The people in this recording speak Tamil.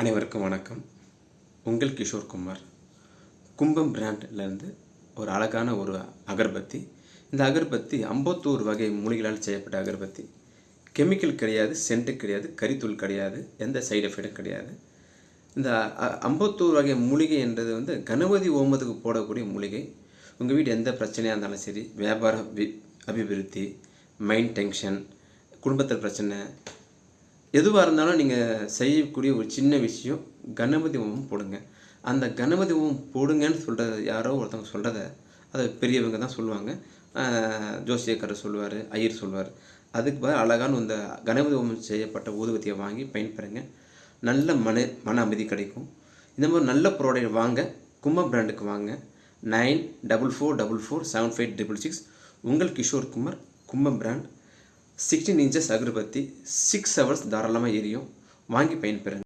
அனைவருக்கும் வணக்கம். உங்கள் கிஷோர் குமார். கும்பம் பிராண்ட்லேருந்து ஒரு அழகான ஒரு அகர்பத்தி. இந்த அகர்பத்தி 51 வகை மூலிகளால் செய்யப்பட்ட அகர்பத்தி. கெமிக்கல் கிடையாது, சென்ட்டு கிடையாது, கரித்தூள் கிடையாது, எந்த சைடு எஃபெக்டும் கிடையாது. இந்த 51 வகை மூலிகை என்றது கணபதி ஹோமத்துக்கு போடக்கூடிய மூலிகை. உங்கள் வீடு எந்த பிரச்சனையாக இருந்தாலும் சரி, வியாபார அபிவிருத்தி, மைண்ட் டென்ஷன், குடும்பத்தில் பிரச்சனை, எதுவாக இருந்தாலும் நீங்கள் செய்யக்கூடிய ஒரு சின்ன விஷயம் கணபதி ஹோமம் போடுங்க. அந்த கணபதி ஹோமம் போடுங்கன்னு சொல்கிறத யாரோ ஒருத்தவங்க சொல்கிறத அதை பெரியவங்க தான் சொல்லுவாங்க. ஜோசியக்காரர் சொல்லுவார், ஐயர் சொல்லுவார். அதுக்கு பதில் அழகான இந்த கணபதி ஹோமம் செய்யப்பட்ட ஊதுபத்தியை வாங்கி பயன்பெறுங்க. நல்ல மன அமைதி கிடைக்கும். இந்த மாதிரி நல்ல ப்ராடக்ட் வாங்க கும்பம் பிராண்டுக்கு வாங்க. 9444475666. உங்கள் கிஷோர் குமார், கும்பம் பிராண்ட். 16 inches அகர்பத்தி 6 hours தாராளமாக எரியும். வாங்கி பயன்பெறுங்க.